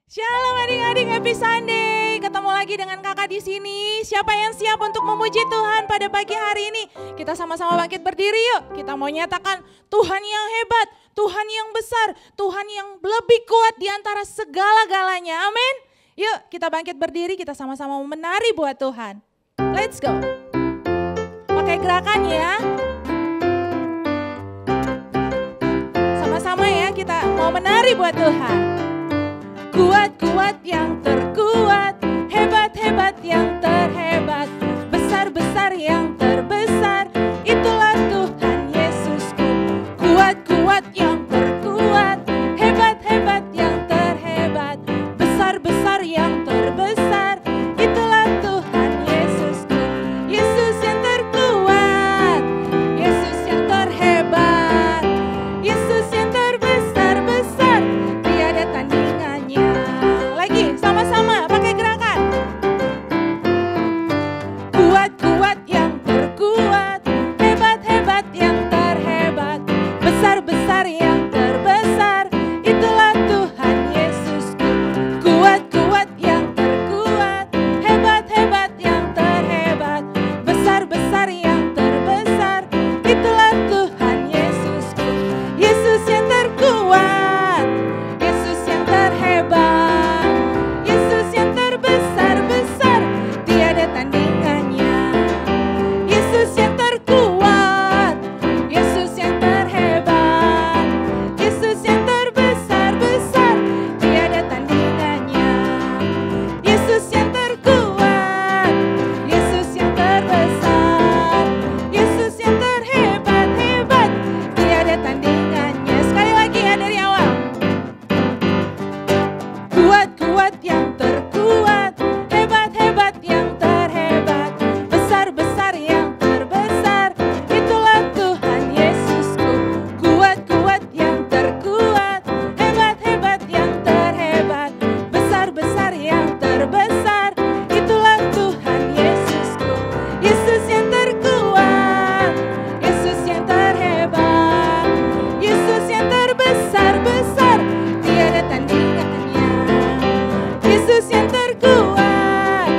Shalom adik-adik, happy Sunday. Ketemu lagi dengan kakak di sini. Siapa yang siap untuk memuji Tuhan pada pagi hari ini? Kita sama-sama bangkit berdiri yuk. Kita mau nyatakan Tuhan yang hebat, Tuhan yang besar, Tuhan yang lebih kuat di antara segala-galanya. Amin. Yuk kita bangkit berdiri, kita sama-sama menari buat Tuhan. Let's go. Pakai gerakan ya. Sama-sama ya, kita mau menari buat Tuhan. Kuat-kuat yang terkuat, hebat-hebat yang terhebat, besar-besar yang terbesar, itulah Tuhan Yesusku. Kuat-kuat yang terkuat, hebat-hebat yang terhebat, besar-besar yang terbesar, itulah Tuhan Yesusku. Yesus yang terkuat, Yesus yang terhebat, Yesus yang terbesar-besar, tiada tandingannya. Lagi sama-sama pakai gerakan. Kuat-kuat yang terkuat, hebat-hebat yang terhebat, besar-besar yang terbesar, itulah Tuhan Yesusku. Kuat-kuat yang terkuat, hebat-hebat yang terhebat, besar-besar yang terbesar, itulah Tuhan Yesusku. Yesus yang terkuat, Yesus yang terhebat, Yesus yang terbesar-besar, tiada tandingannya. Yesus yang terkuat, Yesus yang terhebat, Yesus yang terbesar-besar, tiada tandingannya. Yesus yang terkuat, Yesus yang terbesar, Yesus yang terhebat-hebat, tiada tandingannya. Sekali lagi ya dari awal. Kuat-kuat yang terkuat, hebat-hebat yang terhebat, besar-besar yang terbesar, itulah Tuhan Yesusku. Kuat-kuat yang terkuat, hebat-hebat yang terhebat, besar-besar yang terbesar, itulah Tuhan Yesusku. Yesus yang terkuat, Yesus yang terhebat, Yesus yang terbesar-besar, tiada tandingannya. Yesus yang terkuat,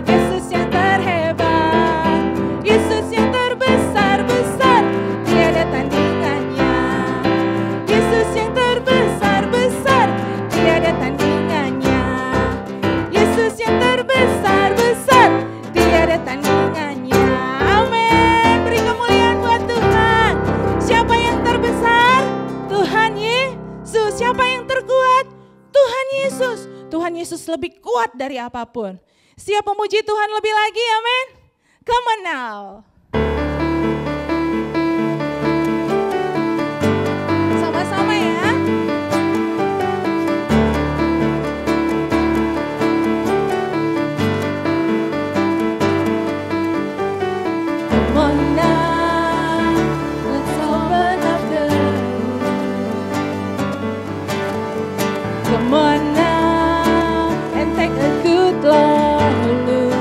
Yesus yang terhebat, Yesus yang terbesar-besar, tiada tandingannya. Yesus yang terbesar-besar, tiada tandingannya. Yesus yang terbesar-besar, tiada tandingannya. Amin. Beri kemuliaan buat Tuhan. Siapa yang terbesar? Tuhan Yesus. Siapa yang terkuat? Tuhan Yesus. Tuhan Yesus lebih kuat dari apapun. Siap memuji Tuhan lebih lagi, amin. Come on now. Sama-sama ya. Come on now, let's open up the room. Come on now and take a good long look.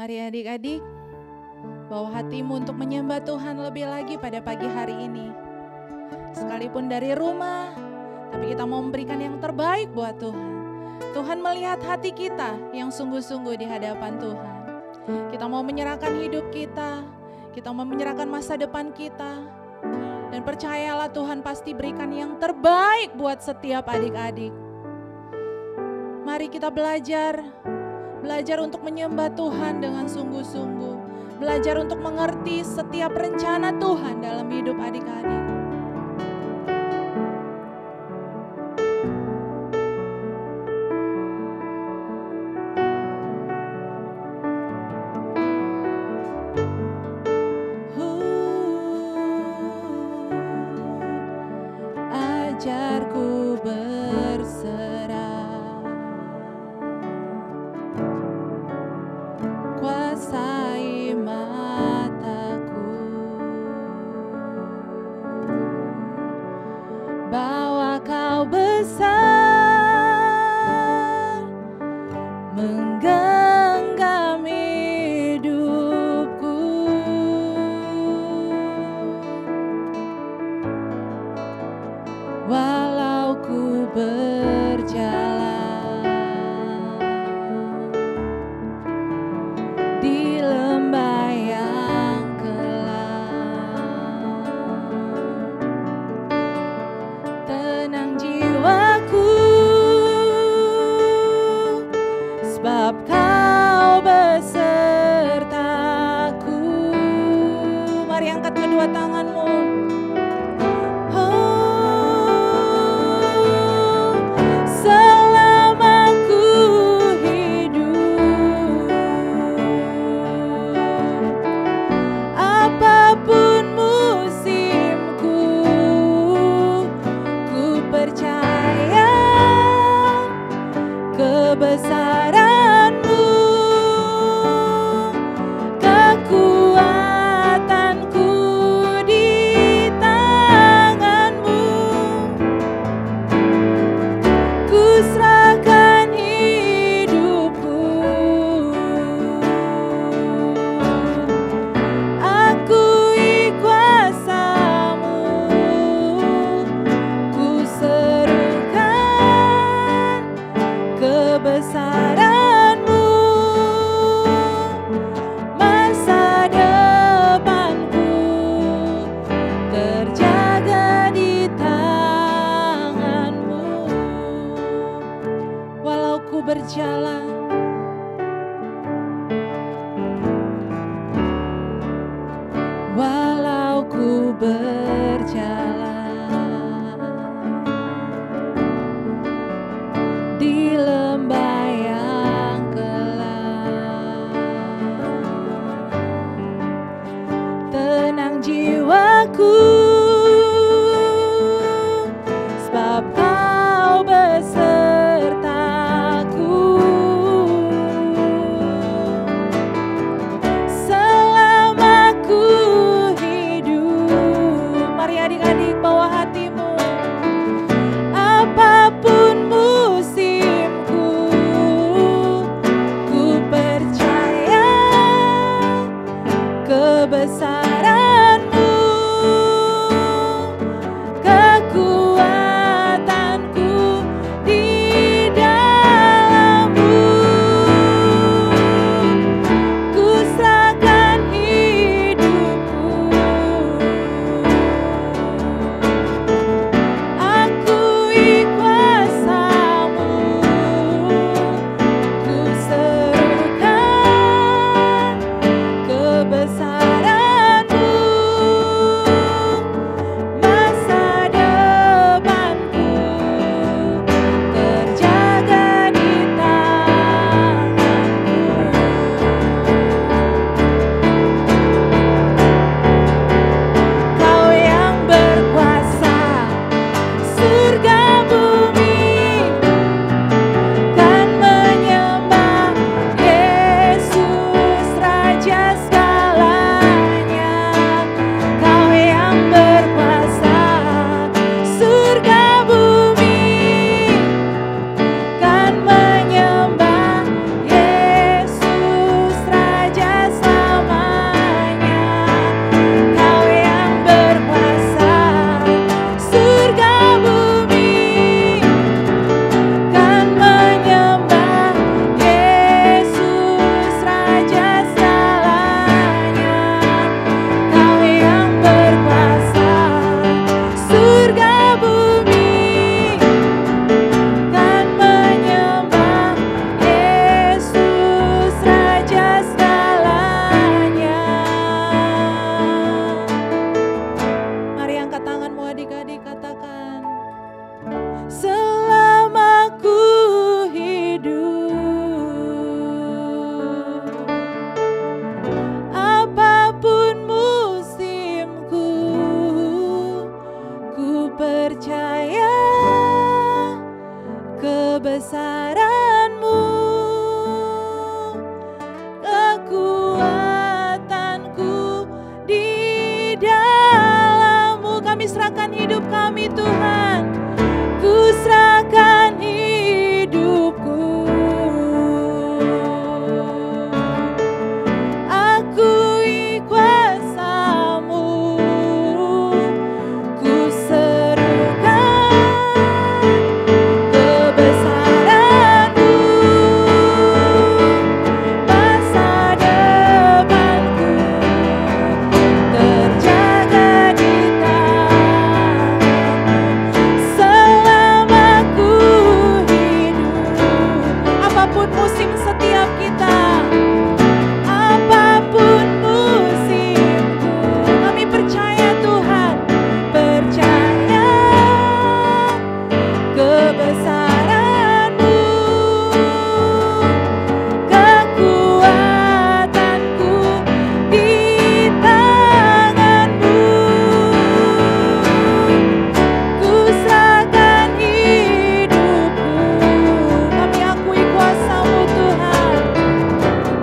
Mari adik-adik, bawa hatimu untuk menyembah Tuhan lebih lagi pada pagi hari ini. Sekalipun dari rumah, tapi kita mau memberikan yang terbaik buat Tuhan. Tuhan melihat hati kita yang sungguh-sungguh di hadapan Tuhan. Kita mau menyerahkan hidup kita mau menyerahkan masa depan kita. Dan percayalah Tuhan pasti berikan yang terbaik buat setiap adik-adik. Mari kita belajar untuk menyembah Tuhan dengan sungguh-sungguh. Belajar untuk mengerti setiap rencana Tuhan dalam hidup adik-adik. Ajarku berserah, kuasai mataku, bahwa Kau besar, menggenggam hidupku. Walau ku berjalan di lembah yang gelap, tenang jiwaku, sebab Kau besertaku. Mari angkat kedua tanganmu. Kebesaran-Mu, kekuatan-Ku di tangan-Mu. Ku serahkan hidupku, akui kuasa-Mu. Ku serukan kebesaran kebesaran-Mu, kekuatan-Ku di dalam-Mu. Kami serahkan hidup kami Tuhan, ku serahkan hidupku. Akui kuasa-Mu, ku serukan kebesaran-Mu. Masa depanku terjaga di tangan-Mu selama ku hidup. Apapun musim setiap kita, apapun musimku, kami percaya Tuhan, percaya kebesaran-Mu, kekuatan-Ku di tangan-Mu. Ku serahkan hidupku, kami akui kuasa-Mu Tuhan,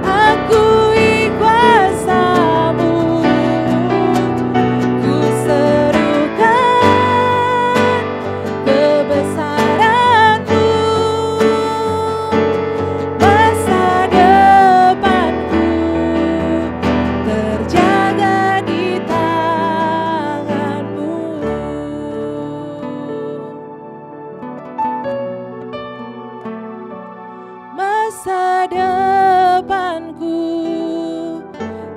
akui kuasa-Mu, ku serukan kebesaran-Mu. Masa depanku terjaga di tangan-Mu. Masa depanku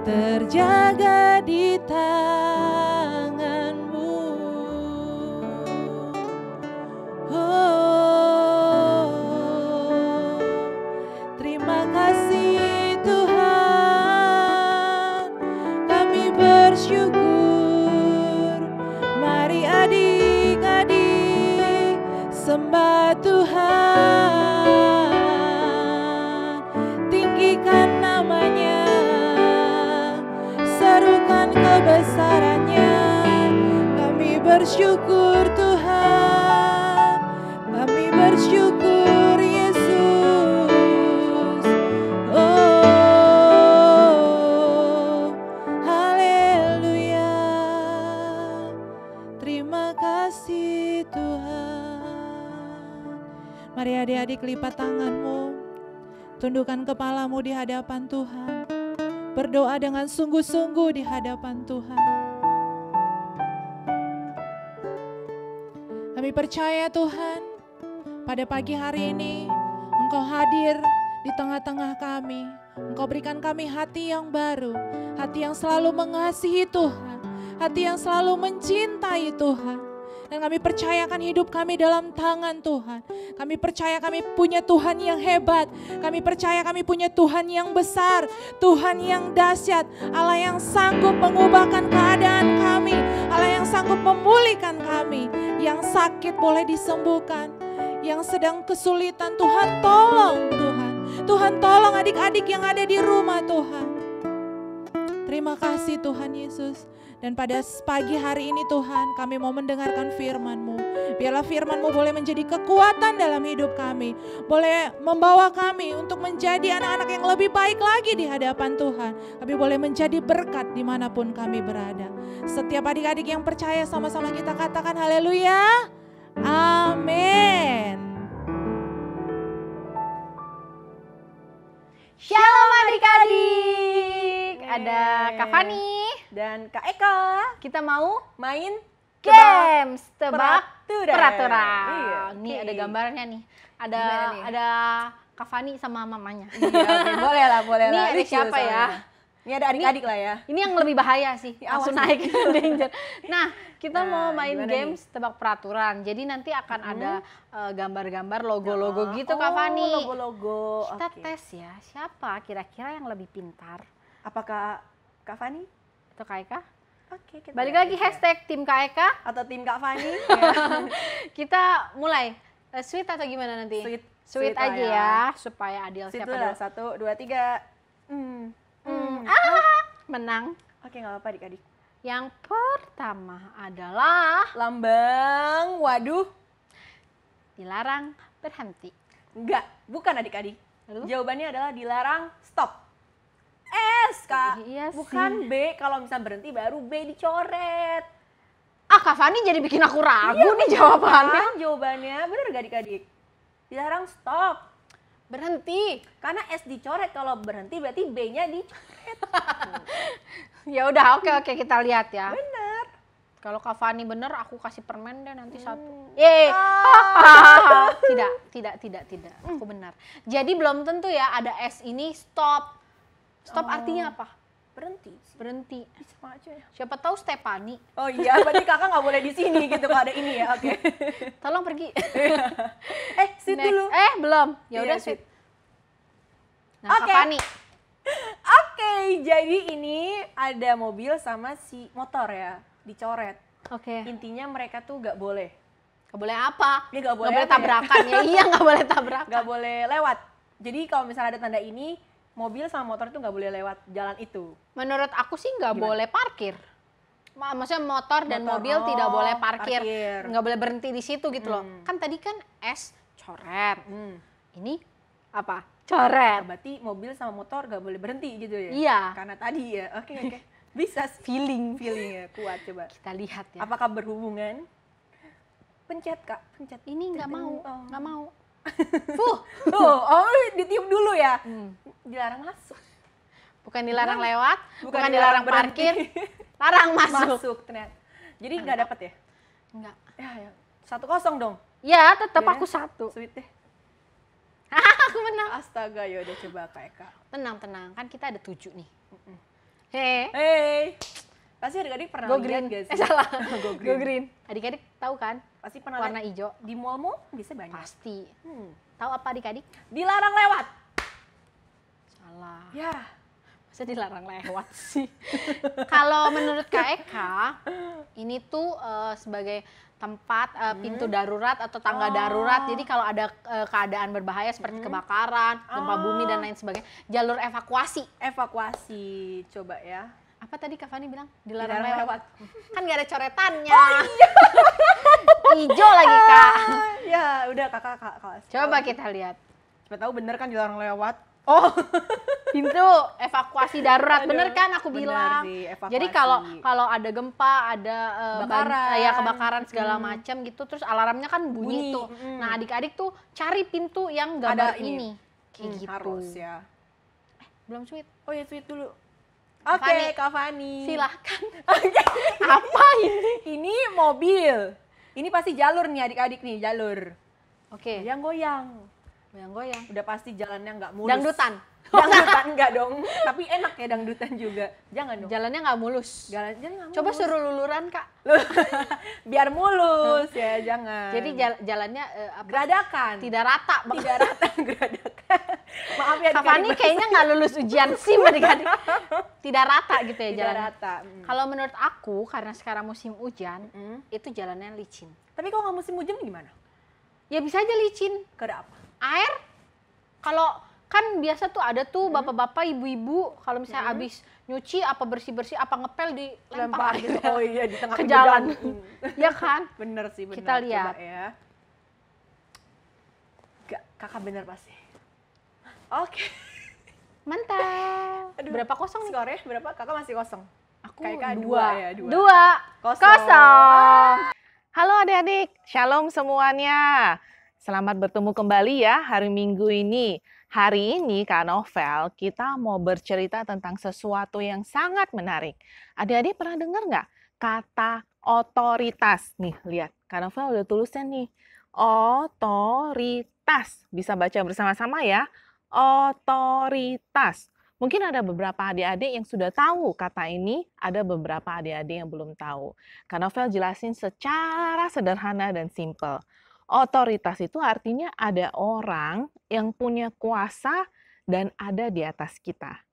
terjaga di tangan-Mu. Oh, terima kasih Tuhan, kami bersyukur. Mari adik-adik sembah Tuhan, tinggikan namanya, serukan kebesarannya. Kami bersyukur Tuhan, kami bersyukur Yesus. Oh, haleluya. Terima kasih Tuhan. Mari adik-adik lipat tanganmu, tundukkan kepalamu di hadapan Tuhan. Berdoa dengan sungguh-sungguh di hadapan Tuhan. Kami percaya Tuhan, pada pagi hari ini Engkau hadir di tengah-tengah kami. Engkau berikan kami hati yang baru, hati yang selalu mengasihi Tuhan, hati yang selalu mencintai Tuhan. Dan kami percayakan hidup kami dalam tangan Tuhan. Kami percaya kami punya Tuhan yang hebat. Kami percaya kami punya Tuhan yang besar, Tuhan yang dahsyat, Allah yang sanggup mengubahkan keadaan kami, Allah yang sanggup memulihkan kami. Yang sakit boleh disembuhkan, yang sedang kesulitan Tuhan tolong Tuhan. Tuhan tolong adik-adik yang ada di rumah Tuhan. Terima kasih Tuhan Yesus. Dan pada pagi hari ini Tuhan, kami mau mendengarkan firman-Mu. Biarlah firman-Mu boleh menjadi kekuatan dalam hidup kami. Boleh membawa kami untuk menjadi anak-anak yang lebih baik lagi di hadapan Tuhan. Kami boleh menjadi berkat dimanapun kami berada. Setiap adik-adik yang percaya, sama-sama kita katakan haleluya. Amin. Shalom adik-adik, ada Kak Fani dan Kak Eka. Kita mau main games tebak peraturan. peraturan. Iya, Nih oke. ada gambarnya nih. Ada Gimana nih? ada Kak Fani sama mamanya. Iya, oke, boleh lah. Ini ada Lucu siapa ya? soalnya. Ini ada adik-adik lah ya. Ini yang lebih bahaya sih, Ya, awas langsung naik danger. Nah, kita Nah, mau main gimana games tebak peraturan. Jadi nanti akan ada gambar-gambar logo-logo gitu Kak Fani. Logo-logo. Kita Oke. tes ya, siapa kira-kira yang lebih pintar? Apakah Kak Fani? Itu Kak Eka? Oke, kita Balik lihat lagi ya. hashtag tim Kak Eka. Atau tim Kak Fani. Ya. Kita mulai. Sweet atau gimana nanti? Sweet. Sweet Sweet lah aja ya. ya, supaya adil. Situ Siapa lah, dulu? 1, 2, 3. Menang. Oke, nggak apa-apa adik-adik. Yang pertama adalah Lambang, waduh. dilarang berhenti. Enggak, bukan adik-adik. Lalu? Jawabannya adalah dilarang stop. S, Kak. Iya sih. Bukan B, kalau misal berhenti baru B dicoret. Ah, Kak Fani jadi bikin aku ragu nih jawabannya. Kan jawabannya, bener gak adik-adik? Dilarang stop. Berhenti. Karena S dicoret, kalau berhenti berarti B-nya dicoret. Ya udah, oke kita lihat ya. Bener. Kalau Kak Fani bener, aku kasih permen deh nanti satu. Yeay. Tidak. Aku benar. Jadi belum tentu ya ada S ini stop. Stop artinya apa? Berhenti. Berhenti. Sama aja ya. Siapa tahu Stephanie. Oh iya, berarti kakak nggak boleh di sini gitu kalau ada ini ya. Oke. Tolong pergi. Sit Next. dulu. Belum. Ya Iya, udah sit. sit. Nah, Oke. Kak Fani. Oke, jadi ini ada mobil sama si motor ya, dicoret. Oke. Intinya mereka tuh nggak boleh. Gak boleh apa? Ya, nggak boleh Nggak boleh apa ya? tabrakan ya. Iya, nggak boleh tabrakan. Nggak boleh lewat. Jadi kalau misalnya ada tanda ini, mobil sama motor tuh nggak boleh lewat jalan itu. Menurut aku sih nggak Gimana? boleh parkir. Maksudnya motor dan Motor, mobil tidak boleh parkir. parkir. Nggak boleh berhenti di situ gitu loh. Kan tadi kan S coret. Ini apa? Coret. Berarti mobil sama motor nggak boleh berhenti gitu ya? Iya. Karena tadi ya. Oke. Bisa sih. Feelingnya kuat coba. Kita lihat ya. Apakah berhubungan? Pencet Kak, pencet. Ini nggak mau, Oh. nggak mau. Oh, ditiup dulu ya. Dilarang masuk. Bukan dilarang lewat, bukan dilarang dilarang parkir, berhenti. larang masuk. Masuk ternyata. Jadi nggak dapat ya? Enggak. Ya. 1-0 dong. Ya, tetap Ya. aku satu. Sweet deh. Aku menang. Astaga, ya udah coba Kak Eka. Tenang. Kan kita ada 7 nih. Hei. Hey. Pasti adik-adik pernah Go lihat green. gak sih? Salah. Go Go green. Adik-adik tahu kan? Pasti pernah Warna lihat hijau. di mall-mall bisa banyak. Pasti. Tahu apa adik-adik? Dilarang lewat. Salah. Ya. Masa dilarang lewat sih? Kalau menurut Kak Eka, ini tuh sebagai tempat pintu darurat atau tangga darurat. Jadi kalau ada keadaan berbahaya seperti kebakaran, gempa bumi dan lain sebagainya, jalur evakuasi. Evakuasi. Coba ya. Apa tadi Kak Fani bilang? Dilarang Dilarang lewat. lewat. Kan nggak ada coretannya. Oh iya. Hijau lagi Kak. Ya, udah kakak. Coba kita lihat. Siapa tahu bener kan dilarang lewat. Oh. Pintu evakuasi darurat. Aduh, Bener kan aku bener bilang. sih, evakuasi. Jadi kalau ada gempa, ada kebakaran segala macam gitu, terus alarmnya kan bunyi Bunyi, tuh. Nah, adik-adik tuh cari pintu yang gambar Ada ini. ini. Kayak gitu. Harus ya. Belum sweet. Oh ya, sweet dulu. Kak Oke, Fani. Kak Fani. Silahkan. Apa ini? Ini mobil. Ini pasti jalur nih adik-adik nih, jalur. Oke. Goyang-goyang. Goyang-goyang. Udah pasti jalannya nggak mulus. Dangdutan. Dangdutan enggak dong. Tapi enak ya dangdutan juga. Jangan dong. Jalannya nggak mulus. Jangan nggak Coba mulus. suruh luluran Kak. Biar mulus ya, jangan. Jadi jalannya geradakan. tidak rata. Tidak rata geradakan. Maaf ya Kak Fani kayaknya nggak lulus ujian SIM adik-adik. Tidak rata gitu ya tidak jalannya. rata. Kalau menurut aku karena sekarang musim hujan, itu jalannya licin. Tapi kalau nggak musim hujan gimana? Ya bisa aja licin. Karena apa? Air, kalau kan biasa tuh ada tuh bapak-bapak, ibu-ibu kalau misalnya habis nyuci apa bersih-bersih apa ngepel dilempar gitu. Oh iya, di tengah ke jalan. Ya kan? Bener sih, bener. Kita lihat. Coba ya. Kakak bener pasti. Oke. Mantap. Aduh, Berapa kosong nih? Skornya berapa? Kakak masih kosong. Aku Kakak dua. ya, dua. Dua. Kosong. Halo adik-adik, shalom semuanya. Selamat bertemu kembali ya hari Minggu ini. Hari ini Kak Novel, kita mau bercerita tentang sesuatu yang sangat menarik. Adik-adik pernah dengar nggak kata otoritas? Nih, lihat. Kak Novel udah tulisnya nih. Otoritas. Bisa baca bersama-sama ya. Otoritas. Mungkin ada beberapa adik-adik yang sudah tahu kata ini, ada beberapa adik-adik yang belum tahu. Kak Novel jelasin secara sederhana dan simpel. Otoritas itu artinya ada orang yang punya kuasa dan ada di atas kita.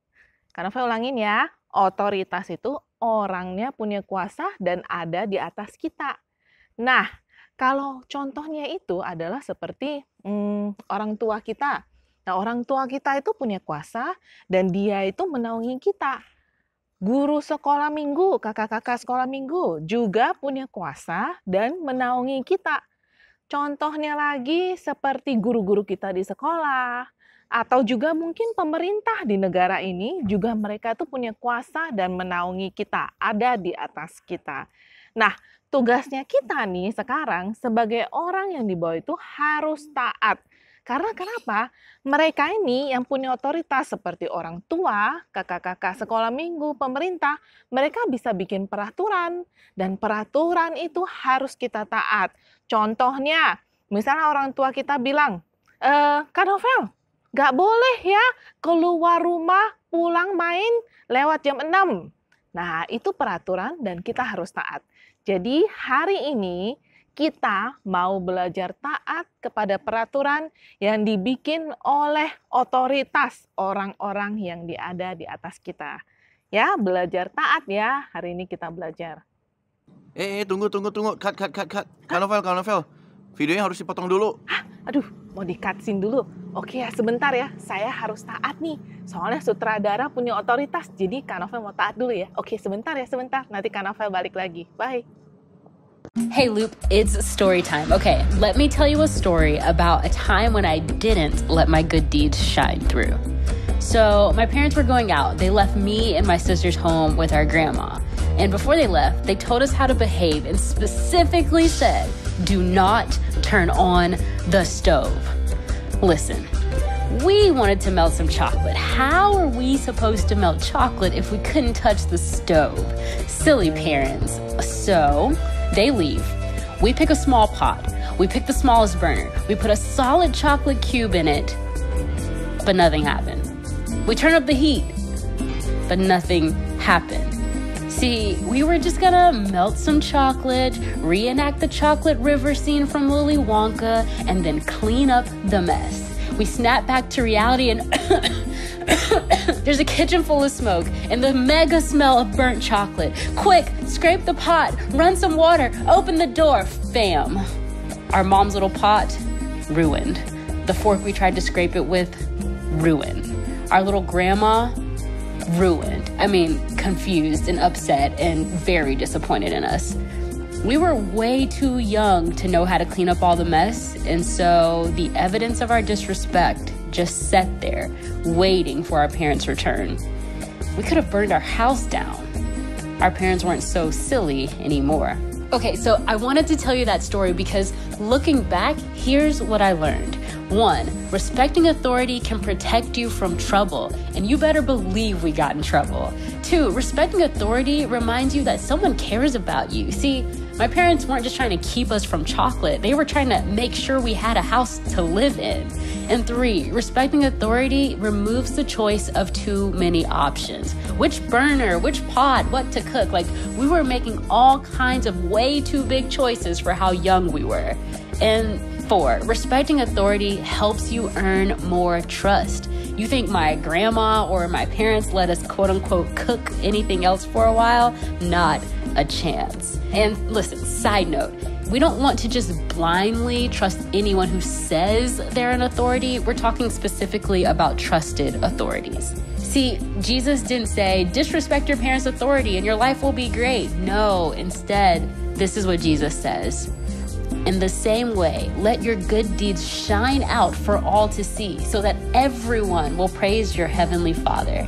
Kak Novel ulangin ya, otoritas itu orangnya punya kuasa dan ada di atas kita. Nah, kalau contohnya itu adalah seperti orang tua kita. Nah, orang tua kita itu punya kuasa dan dia itu menaungi kita. Guru sekolah minggu, kakak-kakak sekolah minggu juga punya kuasa dan menaungi kita. Contohnya lagi seperti guru-guru kita di sekolah, atau juga mungkin pemerintah di negara ini juga mereka tuh punya kuasa dan menaungi kita, ada di atas kita. Nah, tugasnya kita nih sekarang sebagai orang yang di bawah itu harus taat. Karena kenapa? Mereka ini yang punya otoritas seperti orang tua, kakak-kakak sekolah minggu, pemerintah, mereka bisa bikin peraturan. Dan peraturan itu harus kita taat. Contohnya, misalnya orang tua kita bilang, Kak Novel, nggak boleh ya keluar rumah pulang main lewat jam 6. Nah, itu peraturan dan kita harus taat. Jadi hari ini kita mau belajar taat kepada peraturan yang dibikin oleh otoritas orang-orang yang ada di atas kita. Ya, belajar taat ya. Hari ini kita belajar. Tunggu. Cut. Kak Novel. Videonya harus dipotong dulu. Aduh, mau di-cutsin dulu. Oke ya, sebentar ya. Saya harus taat nih. Soalnya sutradara punya otoritas. Jadi Kak Novel mau taat dulu ya. Oke, sebentar. Nanti Kak Novel balik lagi. Bye. Hey Loop, it's story time. Okay, let me tell you a story about a time when I didn't let my good deeds shine through. So, my parents were going out. They left me and my sisters home with our grandma. And before they left, they told us how to behave and specifically said, do not turn on the stove. Listen, we wanted to melt some chocolate. How are we supposed to melt chocolate if we couldn't touch the stove? Silly parents. So, they leave. We pick a small pot. We pick the smallest burner. We put a solid chocolate cube in it, but nothing happened. We turn up the heat, but nothing happened. See, we were just gonna melt some chocolate, reenact the chocolate river scene from Willy Wonka, and then clean up the mess. We snap back to reality and there's a kitchen full of smoke and the mega smell of burnt chocolate. Quick, scrape the pot, run some water, open the door. Bam. Our mom's little pot, ruined. The fork we tried to scrape it with, ruined. Our little grandma, ruined. I mean, confused and upset and very disappointed in us. We were way too young to know how to clean up all the mess, and so the evidence of our disrespect just sat there, waiting for our parents' return. We could have burned our house down. Our parents weren't so silly anymore. Okay, so I wanted to tell you that story because looking back, here's what I learned. 1, respecting authority can protect you from trouble, and you better believe we got in trouble. 2, respecting authority reminds you that someone cares about you. See, my parents weren't just trying to keep us from chocolate, they were trying to make sure we had a house to live in. And 3, respecting authority removes the choice of too many options. Which burner, which pot, what to cook. Like, we were making all kinds of way too big choices for how young we were. And 4, respecting authority helps you earn more trust. You think my grandma or my parents let us quote unquote cook anything else for a while? Not a chance. And listen, side note, we don't want to just blindly trust anyone who says they're an authority. We're talking specifically about trusted authorities. See, Jesus didn't say, disrespect your parents' authority and your life will be great. No, instead, this is what Jesus says. In the same way, let your good deeds shine out for all to see so that everyone will praise your heavenly Father.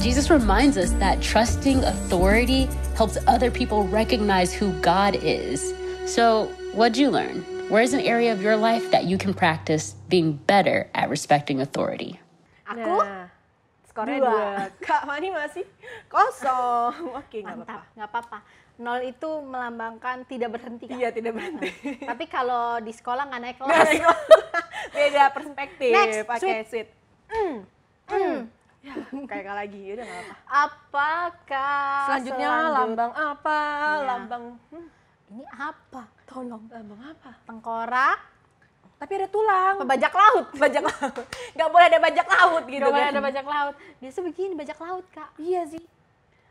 Jesus reminds us that trusting authority helps other people recognize who God is. So, what'd you learn? Where's an area of your life that you can practice being better at respecting authority? Aku Nah, skornya 2. Kak Fani masih kosong. Oke, nggak mantap, apa-apa. nggak apa-apa. 0 itu melambangkan tidak berhenti, Kak. Iya, tidak berhenti. Tapi kalau di sekolah nggak naik kelas. Nggak naik kelas. Beda perspektif. Next, Pakai sweet. Ya, kayak Kak lagi, udah nggak apa. Apakah Selanjutnya lambang apa? Iya. Lambang Ini apa? Tolong. lambang apa? Tengkorak, Tapi ada tulang. apa bajak laut? Bajak laut. Nggak boleh ada bajak laut gitu. Gak boleh kan. ada bajak laut. Biasa begini bajak laut, Kak. Iya sih.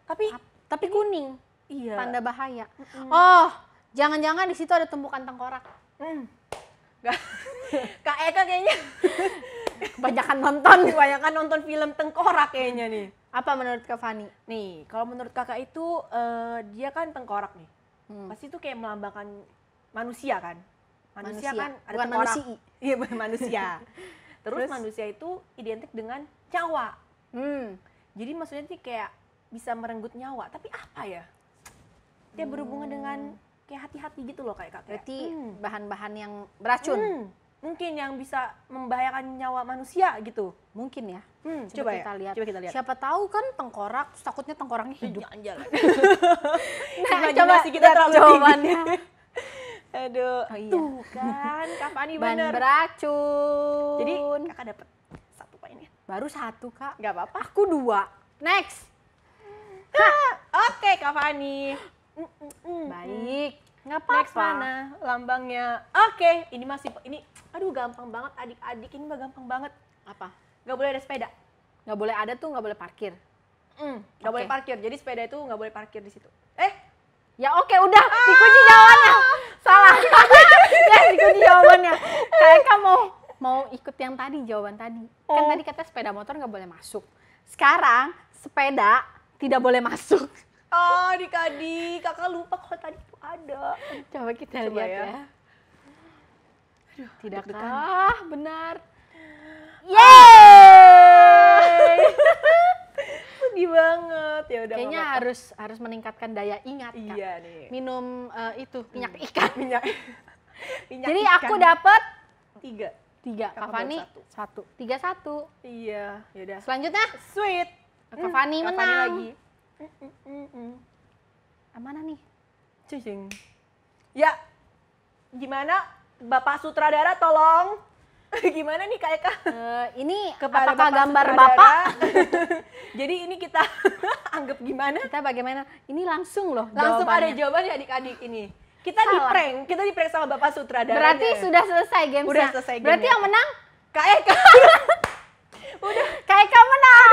Tapi Tapi kuning, iya. tanda bahaya. Oh, jangan-jangan di situ ada tumpukan tengkorak. Nggak. Kak Eka kayaknya Kebanyakan nonton. kebanyakan nonton film tengkorak kayaknya nih. Apa menurut Kak Fani? Nih, kalau menurut kakak itu dia kan tengkorak nih. Pasti itu kayak melambangkan manusia kan. Manusia Manusia, kan ada bukan tengkorak. manusia. Iya, bukan manusia. Terus Terus? manusia itu identik dengan nyawa. Hmm. Jadi maksudnya sih kayak bisa merenggut nyawa, tapi apa ya? Dia berhubungan dengan kayak hati-hati gitu loh kayak Kak. Kayak, Berarti bahan-bahan yang beracun. mungkin yang bisa membahayakan nyawa manusia gitu. Mungkin ya. Coba kita ya, lihat. coba kita lihat. Siapa tahu kan tengkorak, terus takutnya tengkoraknya hidup. Jangan-jangan. Nah, Imajinasi kita lihat terlalu jawabannya. Aduh, Oh iya. tuh kan Kak Fani Ban bener. beracun. Jadi Kakak dapat 1 poinnya. baru 1, Kak. Gak apa-apa. Aku 2. Next. Oke Kak Fani. Baik. Nggak Next apa-apa. mana lambangnya? Oke, ini masih ini. Aduh gampang banget adik-adik, ini mah gampang banget. Apa? Gak boleh ada sepeda. Nggak boleh ada tuh, nggak boleh parkir. Gak boleh Oke. parkir. Jadi sepeda itu gak boleh parkir di situ. Ya oke, udah. Dikunci jawabannya. Salah. Ya, dikunci jawabannya. Kayak kamu mau ikut yang tadi, jawaban tadi. Kan tadi kata sepeda motor nggak boleh masuk. Sekarang sepeda tidak boleh masuk. Oh, adik-adik, Kakak lupa kalau tadi itu ada. Coba kita Coba lihat ya. ya. Tidakkah deg-degan. benar? Yeay! Sedih banget. Ya udah Kayaknya nggak apa-apa. harus meningkatkan daya ingat, Kak. Iya nih. Minum itu minyak ikan. Minyak Jadi ikan. aku dapat 3. 3, Kak Kakak Fani baru 1. 3-1. Iya, yaudah. Selanjutnya Sweet. Kak Fani Kak menang. Fani lagi. Mana nih? Cicing. Ya, gimana Bapak Sutradara tolong? Gimana nih Kak Eka? Ini Kepada apakah Bapak gambar Sutradara. Bapak? Jadi ini kita anggap gimana? Kita bagaimana? Ini langsung loh Langsung ada jawabannya. jawaban ya adik-adik ini. Kita Salah. kita di prank sama Bapak Sutradara. Berarti sudah selesai gamesnya. Udah selesai Berarti gamenya. yang menang Kak Eka. Kak Eka menang.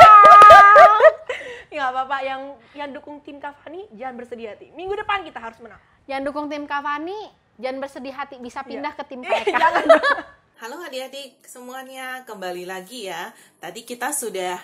Ya nggak apa-apa, yang dukung tim Kak Fani jangan bersedih hati. Minggu depan kita harus menang. Yang dukung tim Kak Fani jangan bersedih hati, bisa pindah ke tim Kak Eka. Jangan. Halo adik-adik semuanya, kembali lagi ya. Tadi kita sudah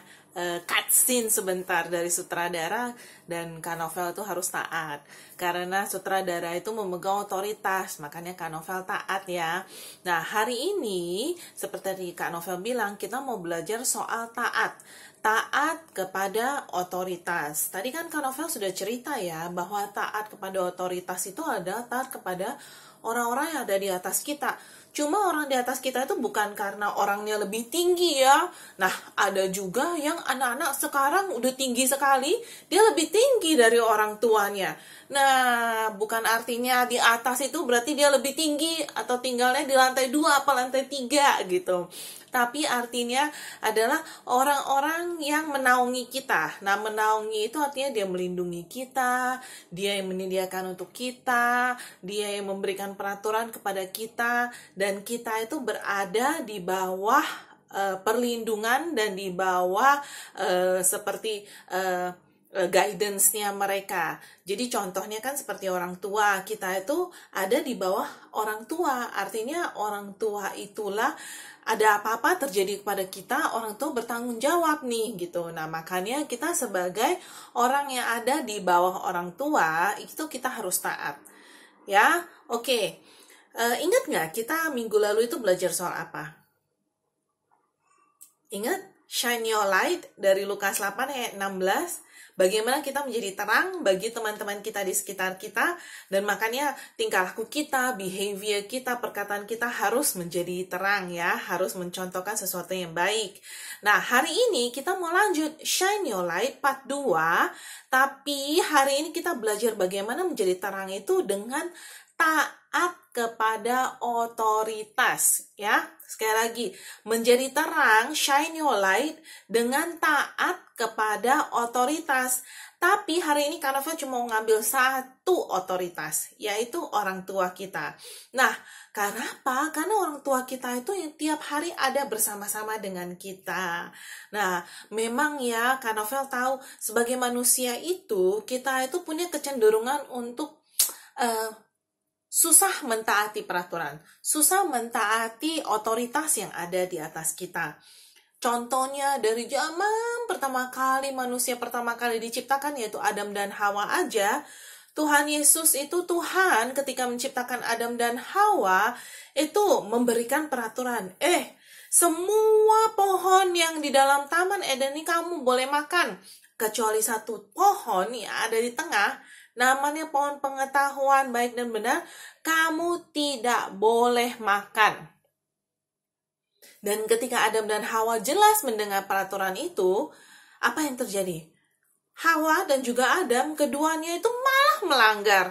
cutscene sebentar dari sutradara dan Kak Novel itu harus taat. Karena sutradara itu memegang otoritas, makanya Kak Novel taat ya. Nah hari ini, seperti Kak Novel bilang, kita mau belajar soal taat. Taat kepada otoritas. Tadi kan Kak Novel sudah cerita ya, bahwa taat kepada otoritas itu adalah taat kepada orang-orang yang ada di atas kita. Cuma orang di atas kita itu bukan karena orangnya lebih tinggi ya. Nah, ada juga yang anak-anak sekarang udah tinggi sekali, dia lebih tinggi dari orang tuanya. Nah, bukan artinya di atas itu berarti dia lebih tinggi atau tinggalnya di lantai 2 apa lantai 3 gitu. Tapi artinya adalah orang-orang yang menaungi kita. Nah, menaungi itu artinya dia melindungi kita, dia yang menyediakan untuk kita, dia yang memberikan peraturan kepada kita, dan kita itu berada di bawah perlindungan dan di bawah seperti guidance-nya mereka. Jadi contohnya kan seperti orang tua, kita itu ada di bawah orang tua. Artinya orang tua itulah ada apa-apa terjadi kepada kita, orang tua bertanggung jawab nih gitu. Nah makanya kita sebagai orang yang ada di bawah orang tua itu kita harus taat. Ya, oke. Ingat nggak kita minggu lalu itu belajar soal apa? Ingat? Shine your light dari Lukas 8 ayat 16. Bagaimana kita menjadi terang bagi teman-teman kita di sekitar kita, dan makanya tingkah laku kita, behavior kita, perkataan kita harus menjadi terang ya, harus mencontohkan sesuatu yang baik. Nah, hari ini kita mau lanjut Shine Your Light part 2, tapi hari ini kita belajar bagaimana menjadi terang itu dengan taat kepada otoritas ya. Sekali lagi, menjadi terang, shine your light dengan taat kepada otoritas. Tapi hari ini Kak Novel cuma mau ngambil satu otoritas, yaitu orang tua kita. Nah, karena apa? Karena orang tua kita itu yang tiap hari ada bersama-sama dengan kita. Nah, memang ya Kak Novel tahu sebagai manusia itu, kita itu punya kecenderungan untuk susah mentaati peraturan, susah mentaati otoritas yang ada di atas kita. Contohnya dari zaman pertama kali manusia pertama kali diciptakan yaitu Adam dan Hawa aja, Tuhan Yesus itu Tuhan ketika menciptakan Adam dan Hawa itu memberikan peraturan. Semua pohon yang di dalam Taman Eden ini kamu boleh makan. Kecuali satu pohon yang ada di tengah, namanya pohon pengetahuan baik dan benar, kamu tidak boleh makan. Dan ketika Adam dan Hawa jelas mendengar peraturan itu, apa yang terjadi? Hawa dan juga Adam, keduanya itu malah melanggar.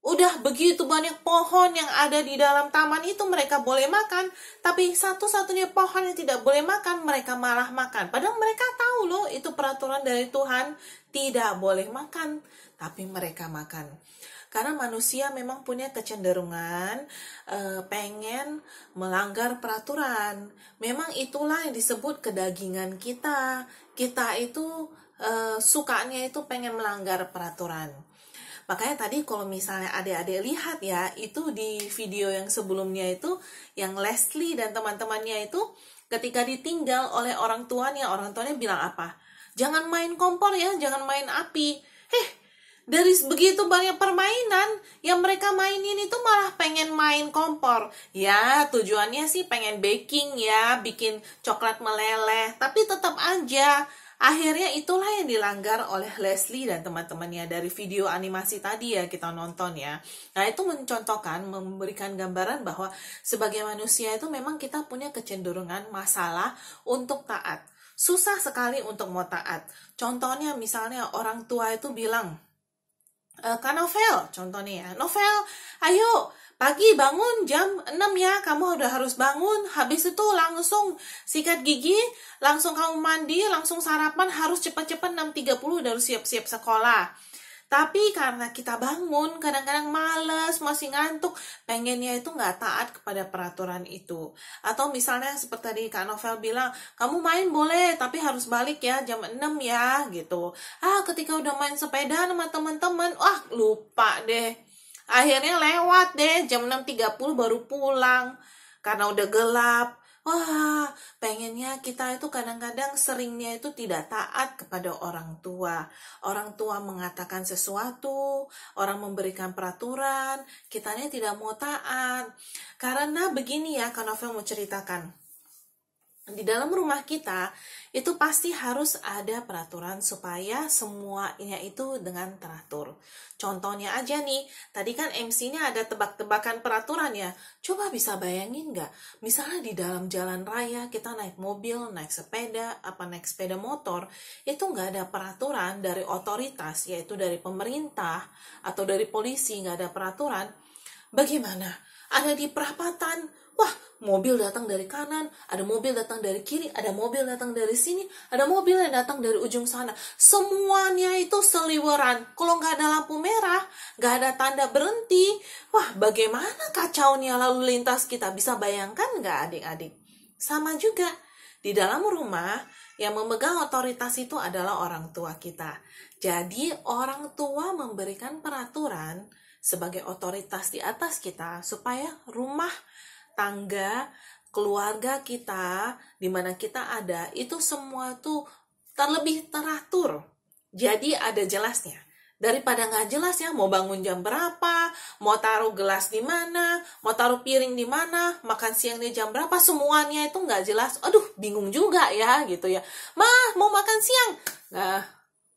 Udah begitu banyak pohon yang ada di dalam taman itu mereka boleh makan, tapi satu-satunya pohon yang tidak boleh makan, mereka malah makan. Padahal mereka tahu loh, itu peraturan dari Tuhan, tidak boleh makan, tapi mereka makan. Karena manusia memang punya kecenderungan pengen melanggar peraturan. Memang itulah yang disebut kedagingan kita. Kita itu sukanya itu pengen melanggar peraturan. Makanya tadi kalau misalnya adik-adik lihat ya, itu di video yang sebelumnya itu, yang Leslie dan teman-temannya itu ketika ditinggal oleh orang tuanya bilang apa? Jangan main kompor ya, jangan main api. Dari begitu banyak permainan yang mereka mainin itu malah pengen main kompor. Ya, tujuannya sih pengen baking ya, bikin coklat meleleh. Tapi tetap aja, akhirnya itulah yang dilanggar oleh Leslie dan teman-temannya dari video animasi tadi ya kita nonton ya. Nah, itu mencontohkan, memberikan gambaran bahwa sebagai manusia itu memang kita punya kecenderungan masalah untuk taat. Susah sekali untuk mau taat. Contohnya misalnya orang tua itu bilang, Kak Novel, contohnya ya, Novel, ayo pagi bangun jam 6 ya, kamu udah harus bangun, habis itu langsung sikat gigi, langsung kamu mandi, langsung sarapan, harus cepat-cepat 6.30 udah harus siap-siap sekolah. Tapi karena kita bangun, kadang-kadang males, masih ngantuk, pengennya itu nggak taat kepada peraturan itu. Atau misalnya seperti tadi Kak Novel bilang, kamu main boleh, tapi harus balik ya, jam 6 ya, gitu. Ketika udah main sepeda sama teman-teman, lupa deh. Akhirnya lewat deh, jam 6.30 baru pulang, karena udah gelap. Pengennya kita itu kadang-kadang seringnya itu tidak taat kepada orang tua. Orang tua mengatakan sesuatu, orang memberikan peraturan, kitanya tidak mau taat. Karena begini ya, Kak Novel mau ceritakan. Di dalam rumah kita, itu pasti harus ada peraturan supaya semuanya itu dengan teratur. Contohnya aja nih, tadi kan MC-nya ada tebak-tebakan peraturan ya. Coba bisa bayangin nggak? Misalnya di dalam jalan raya, kita naik mobil, naik sepeda motor, itu nggak ada peraturan dari otoritas, yaitu dari pemerintah atau dari polisi, nggak ada peraturan. Bagaimana? Ada di perapatan, mobil datang dari kanan, ada mobil datang dari kiri, ada mobil datang dari sini, ada mobil yang datang dari ujung sana. Semuanya itu seliweran. Kalau nggak ada lampu merah, nggak ada tanda berhenti, bagaimana kacaunya lalu lintas kita? Bisa bayangkan nggak adik-adik? Sama juga, di dalam rumah, yang memegang otoritas itu adalah orang tua kita. Jadi, orang tua memberikan peraturan sebagai otoritas di atas kita, supaya rumah tangga, keluarga kita, di mana kita ada, itu semua tuh terlebih teratur. Jadi ada jelasnya. Daripada nggak jelas ya, mau bangun jam berapa, mau taruh gelas di mana, mau taruh piring di mana, makan siangnya jam berapa, semuanya itu nggak jelas. Bingung juga ya gitu ya. Mau makan siang? Nah,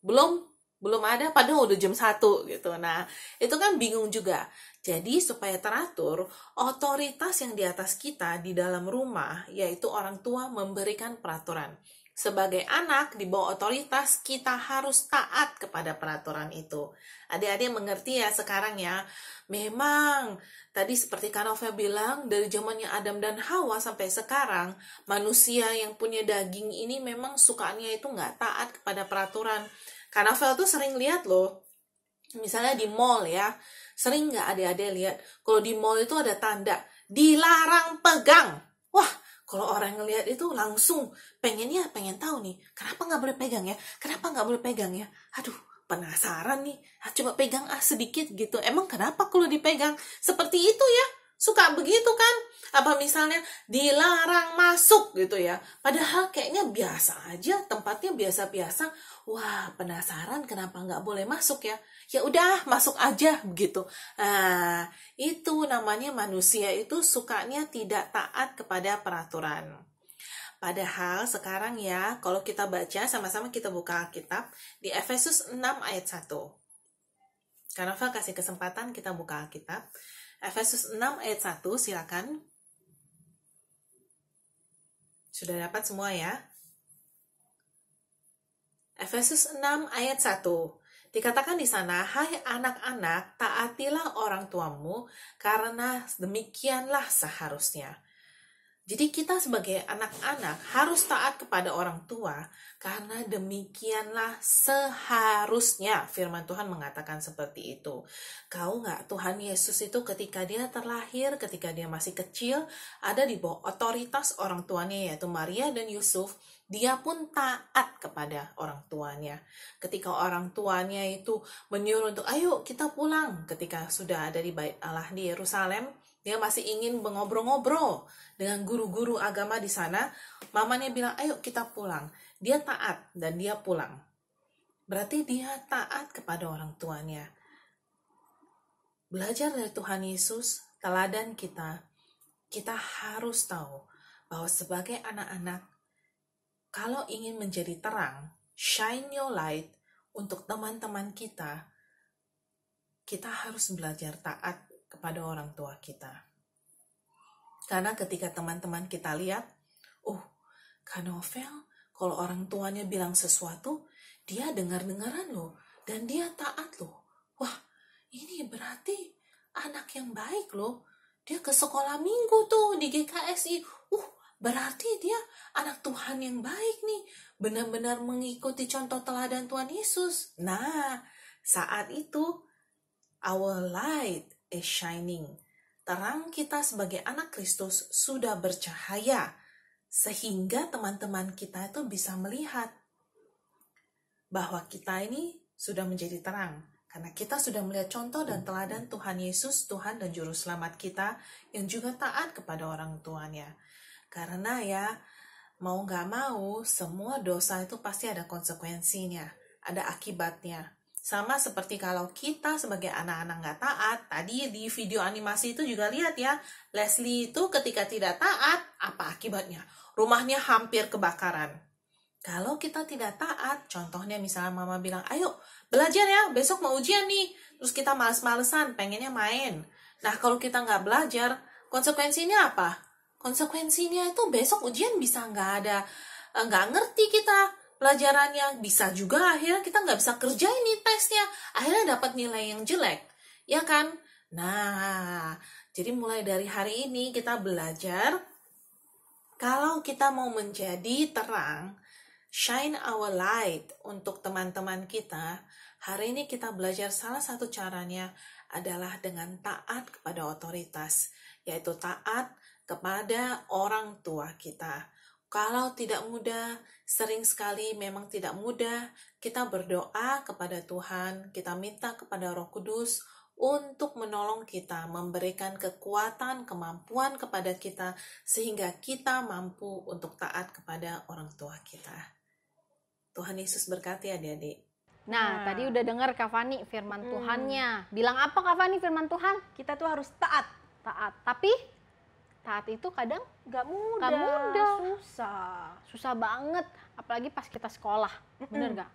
belum ada, padahal udah jam 1 gitu. Nah, itu kan bingung juga. Jadi supaya teratur, otoritas yang di atas kita di dalam rumah, yaitu orang tua memberikan peraturan. Sebagai anak di bawah otoritas, kita harus taat kepada peraturan itu. Adik-adik mengerti ya sekarang ya. Memang tadi seperti Kak Novel bilang, dari zamannya Adam dan Hawa sampai sekarang, manusia yang punya daging ini memang sukanya itu nggak taat kepada peraturan. Kak Novel tuh sering lihat loh, misalnya di mall ya, sering nggak adik-adik lihat, kalau di mall itu ada tanda, dilarang pegang. Kalau orang ngelihat itu langsung pengen tahu nih, kenapa nggak boleh pegang ya? Kenapa nggak boleh pegang ya? Penasaran nih, coba pegang sedikit gitu. Emang kenapa kalau dipegang? Seperti itu ya, Suka begitu kan? Apa misalnya dilarang masuk gitu ya. Padahal kayaknya biasa aja, tempatnya biasa-biasa. Wah, penasaran kenapa nggak boleh masuk ya? Ya udah, masuk aja begitu. Nah, itu namanya manusia itu sukanya tidak taat kepada peraturan. Padahal sekarang ya, kalau kita baca, sama-sama kita buka Alkitab di Efesus 6 ayat 1. Karnaval kasih kesempatan kita buka Alkitab. Efesus 6 ayat 1, silakan. Sudah dapat semua ya? Efesus 6 ayat 1. Dikatakan di sana, hai anak-anak, taatilah orang tuamu, karena demikianlah seharusnya. Jadi kita sebagai anak-anak harus taat kepada orang tua, karena demikianlah seharusnya. Firman Tuhan mengatakan seperti itu. Kau nggak, Tuhan Yesus itu ketika dia terlahir, ketika dia masih kecil, ada di bawah otoritas orang tuanya, yaitu Maria dan Yusuf. Dia pun taat kepada orang tuanya. Ketika orang tuanya itu menyuruh untuk, ayo kita pulang. Ketika sudah ada di Bait Allah di Yerusalem, dia masih ingin mengobrol-ngobrol dengan guru-guru agama di sana. Mamanya bilang, ayo kita pulang. Dia taat dan dia pulang. Berarti dia taat kepada orang tuanya. Belajar dari Tuhan Yesus, teladan kita harus tahu bahwa sebagai anak-anak, kalau ingin menjadi terang, shine your light untuk teman-teman kita harus belajar taat kepada orang tua kita. Karena ketika teman-teman kita lihat, Kak Novel, kalau orang tuanya bilang sesuatu, dia dengar-dengaran loh, dan dia taat loh. Wah, ini berarti anak yang baik loh. Dia ke sekolah minggu tuh di GKSI. Berarti dia anak Tuhan yang baik nih. Benar-benar mengikuti contoh teladan Tuhan Yesus. Nah, saat itu, our light is shining. Terang kita sebagai anak Kristus sudah bercahaya. Sehingga teman-teman kita itu bisa melihat bahwa kita ini sudah menjadi terang. Karena kita sudah melihat contoh dan teladan Tuhan Yesus, Tuhan dan Juru Selamat kita, yang juga taat kepada orang tuanya. Karena ya, mau gak mau, semua dosa itu pasti ada konsekuensinya, ada akibatnya. Sama seperti kalau kita sebagai anak-anak gak taat, tadi di video animasi itu juga lihat ya, Leslie itu ketika tidak taat, apa akibatnya? Rumahnya hampir kebakaran. Kalau kita tidak taat, contohnya misalnya mama bilang, ayo belajar ya, besok mau ujian nih. Terus kita males-malesan, pengennya main. Nah kalau kita nggak belajar, konsekuensinya apa? Konsekuensinya itu besok ujian bisa nggak ngerti kita pelajarannya. Bisa juga akhirnya kita nggak bisa kerjain nih tesnya. Akhirnya dapat nilai yang jelek. Ya kan? Nah, jadi mulai dari hari ini kita belajar, kalau kita mau menjadi terang, shine our light untuk teman-teman kita. Hari ini kita belajar salah satu caranya adalah dengan taat kepada otoritas, yaitu taat kepada orang tua kita. Kalau tidak mudah, sering sekali memang tidak mudah, kita berdoa kepada Tuhan, kita minta kepada Roh Kudus untuk menolong kita, memberikan kekuatan, kemampuan kepada kita, sehingga kita mampu untuk taat kepada orang tua kita. Tuhan Yesus berkati adik-adik. Nah, tadi udah dengar Kak Fani firman Tuhannya. Bilang apa Kak Fani firman Tuhan? Kita tuh harus taat. Taat. Tapi taat itu kadang Gak mudah. Susah banget. Apalagi pas kita sekolah. Bener gak?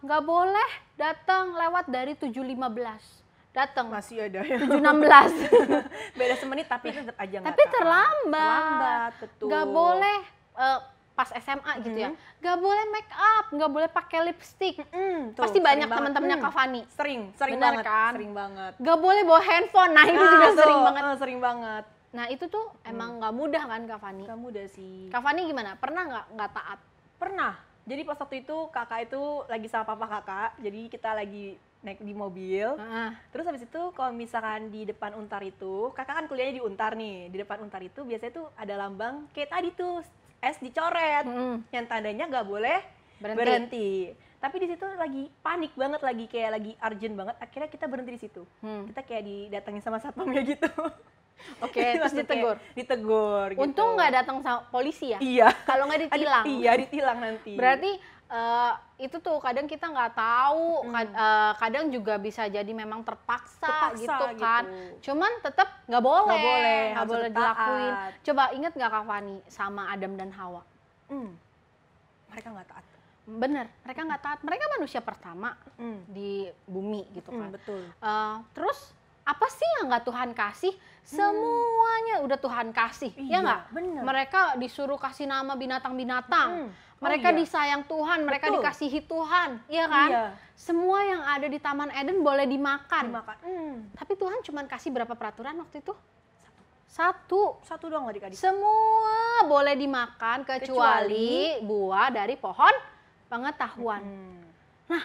Gak boleh datang lewat dari 7.15. Datang. Masih ada ya. 7.16. Beda semenit tapi tetap aja nggak Tapi taat. terlambat. Betul. Gak boleh pas SMA gitu ya. Gak boleh make up, gak boleh pakai lipstick. Tuh, Pasti banyak sering banget. teman-temannya Kak Fani. Sering Bener banget. kan? Sering banget. Gak boleh bawa handphone. Nah, itu juga sering banget. Sering banget. Nah, itu tuh emang gak mudah kan Kak Fani? Gak mudah sih. Kak Fani gimana? Pernah nggak taat? Pernah. Jadi pas waktu itu kakak itu lagi sama papa kakak. Jadi kita lagi naik di mobil. Terus habis itu kalau misalkan di depan Untar itu, kakak kan kuliahnya di Untar nih. Di depan Untar itu biasanya tuh ada lambang kayak tadi tuh, S dicoret. Yang tandanya nggak boleh berhenti. Tapi di situ lagi panik banget, lagi urgent banget. Akhirnya kita berhenti di situ. Kita kayak didatengin sama satpamnya gitu. Oke, terus Langsung ditegur. kayak ditegur gitu. Untung nggak datang sama polisi ya. Iya. Kalau nggak ditilang. Iya, ditilang nanti. Berarti itu tuh kadang kita nggak tahu, kadang juga bisa jadi memang terpaksa gitu kan. gitu. Cuman tetap nggak boleh, Nggak nggak boleh boleh, harus dilakuin. taat. Coba inget nggak Kak Fani sama Adam dan Hawa? Mereka nggak taat. Bener, mereka nggak taat. Mereka manusia pertama di bumi gitu kan. Betul. Terus apa sih yang nggak Tuhan kasih? Semuanya udah Tuhan kasih, ya Iya, nggak? bener. Mereka disuruh kasih nama binatang-binatang. Mereka iya. disayang Tuhan, mereka Betul. dikasihi Tuhan, iya kan? Iya. Semua yang ada di Taman Eden boleh dimakan. Dimakan. Tapi Tuhan cuma kasih berapa peraturan waktu itu? Satu. Satu doang adik-adik. Semua boleh dimakan kecuali buah dari pohon pengetahuan. Nah,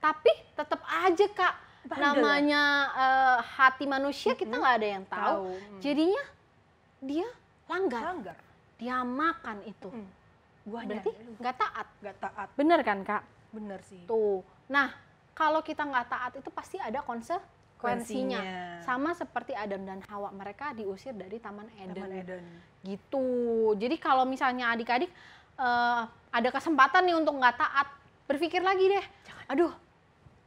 tapi tetap aja Kak, Bandel namanya hati manusia kita nggak ada yang tahu. Jadinya dia langgar. Dia makan itu. Buahnya. Berarti nggak taat. Nggak taat. Bener kan Kak? Bener sih. Tuh. Nah, kalau kita nggak taat itu pasti ada konsekuensinya. Konsekuensinya. Sama seperti Adam dan Hawa, mereka diusir dari Taman Eden. Taman Eden. Gitu. Jadi kalau misalnya adik-adik ada kesempatan nih untuk nggak taat, berpikir lagi deh. Aduh,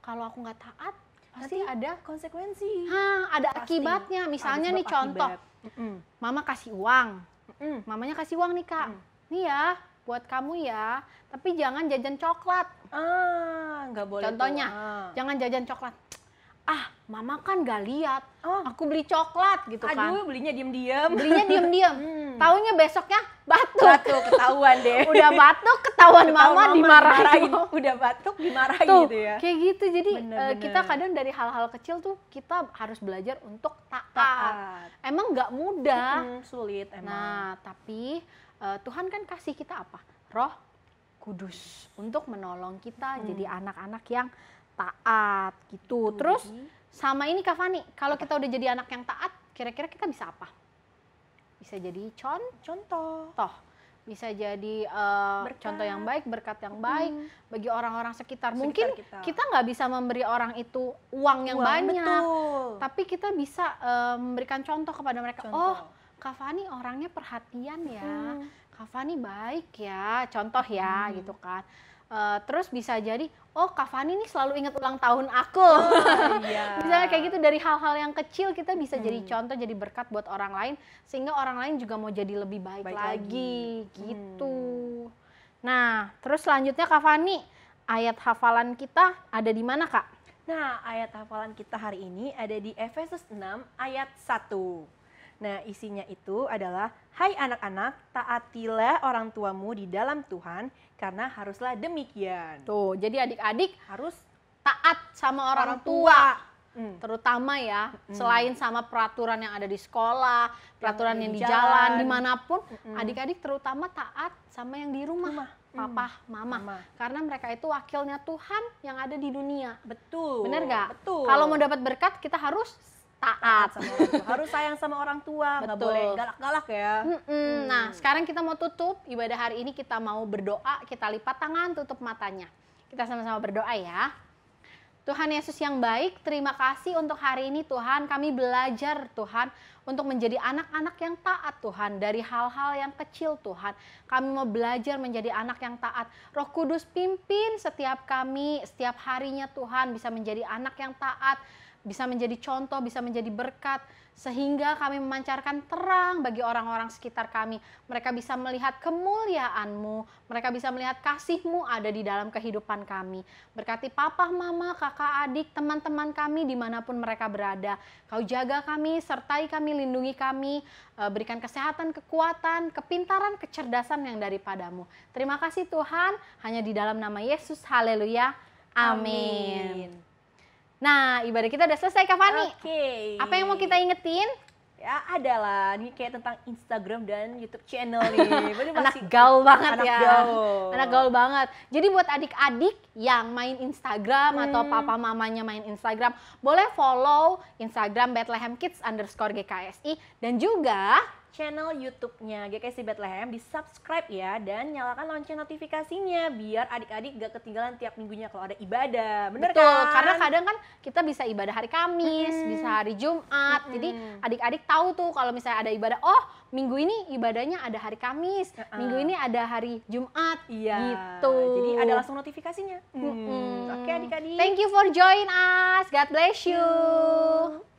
kalau aku nggak taat, pasti ada konsekuensi. ada Pasti. akibatnya. Misalnya Ada nih sebab contoh, akibat. Mama kasih uang. Mamanya kasih uang nih Kak. Nih ya, buat kamu ya. Tapi jangan jajan coklat. Nggak boleh. Contohnya, tuh. jangan jajan coklat. Mama kan gak lihat. Aku beli coklat gitu kan. Aduh, belinya diem-diem. Belinya diem-diem. Taunya besoknya batuk. Batuk, ketahuan deh. Udah batuk, ketahuan mama dimarahin. Udah batuk, dimarahin Tuh, gitu ya. kayak gitu. Jadi Bener-bener. kita kadang dari hal-hal kecil tuh kita harus belajar untuk taat. Taat. Emang nggak mudah. Sulit emang. Nah, tapi Tuhan kan kasih kita apa? Roh Kudus untuk menolong kita jadi anak-anak yang taat gitu. Terus sama ini Kak Fani, kalau kita udah jadi anak yang taat, kira-kira kita bisa apa? Bisa jadi contoh, bisa jadi contoh yang baik, berkat yang baik bagi orang-orang sekitar. Mungkin kita nggak bisa memberi orang itu uang yang banyak, betul. tapi kita bisa memberikan contoh kepada mereka. Contoh. Oh, Kak Fani orangnya perhatian ya, Kak Fani baik ya, contoh ya gitu kan. Terus bisa jadi, oh Kak Fani nih selalu ingat ulang tahun aku. Iya. Misalnya kayak gitu, dari hal-hal yang kecil kita bisa jadi contoh, jadi berkat buat orang lain. Sehingga orang lain juga mau jadi lebih baik lagi. Gitu. Nah, terus selanjutnya Kak Fani, ayat hafalan kita ada di mana Kak? Nah, ayat hafalan kita hari ini ada di Efesus 6 ayat 1. Nah, isinya itu adalah, hai anak-anak, taatilah orang tuamu di dalam Tuhan, karena haruslah demikian. Tuh, jadi adik-adik Harus taat sama orang tua. Terutama ya, selain sama peraturan yang ada di sekolah, peraturan yang di jalan, dimanapun, adik-adik terutama taat sama yang di rumah. Papa, mama. Karena mereka itu wakilnya Tuhan yang ada di dunia. Betul. Bener gak? Betul. Kalau mau dapat berkat, kita harus taat. sama orang tua. Harus sayang sama orang tua, nggak Betul. boleh galak-galak ya. Nah, sekarang kita mau tutup ibadah hari ini, kita mau berdoa, kita lipat tangan, tutup matanya. Kita sama-sama berdoa ya. Tuhan Yesus yang baik, terima kasih untuk hari ini Tuhan. Kami belajar Tuhan untuk menjadi anak-anak yang taat Tuhan. Dari hal-hal yang kecil Tuhan. Kami mau belajar menjadi anak yang taat. Roh Kudus pimpin setiap kami, setiap harinya Tuhan bisa menjadi anak yang taat. Bisa menjadi contoh, bisa menjadi berkat. Sehingga kami memancarkan terang bagi orang-orang sekitar kami. Mereka bisa melihat kemuliaan-Mu. Mereka bisa melihat kasih-Mu ada di dalam kehidupan kami. Berkati papa, mama, kakak, adik, teman-teman kami dimanapun mereka berada. Kau jaga kami, sertai kami, lindungi kami. Berikan kesehatan, kekuatan, kepintaran, kecerdasan yang daripadamu. Terima kasih Tuhan, hanya di dalam nama Yesus. Haleluya. Amin. Nah, ibadah kita udah selesai Kak Fani. Oke. Apa yang mau kita ingetin? Ya adalah, ini kayak tentang Instagram dan YouTube channel nih. Anak gaul banget anak ya. Gaul. Anak gaul banget. Jadi buat adik-adik yang main Instagram atau papa mamanya main Instagram, boleh follow Instagram Bethlehem Kids _GKSI. Dan juga channel YouTube-nya GKSD Bethlehem, di-subscribe ya, dan nyalakan lonceng notifikasinya biar adik-adik gak ketinggalan tiap minggunya kalau ada ibadah. Bener Betul, kan? karena kadang kan kita bisa ibadah hari Kamis, bisa hari Jumat. Jadi adik-adik tahu tuh kalau misalnya ada ibadah, oh minggu ini ibadahnya ada hari Kamis, minggu ini ada hari Jumat. Iya, gitu. jadi ada langsung notifikasinya. Oke adik-adik. Thank you for join us. God bless you.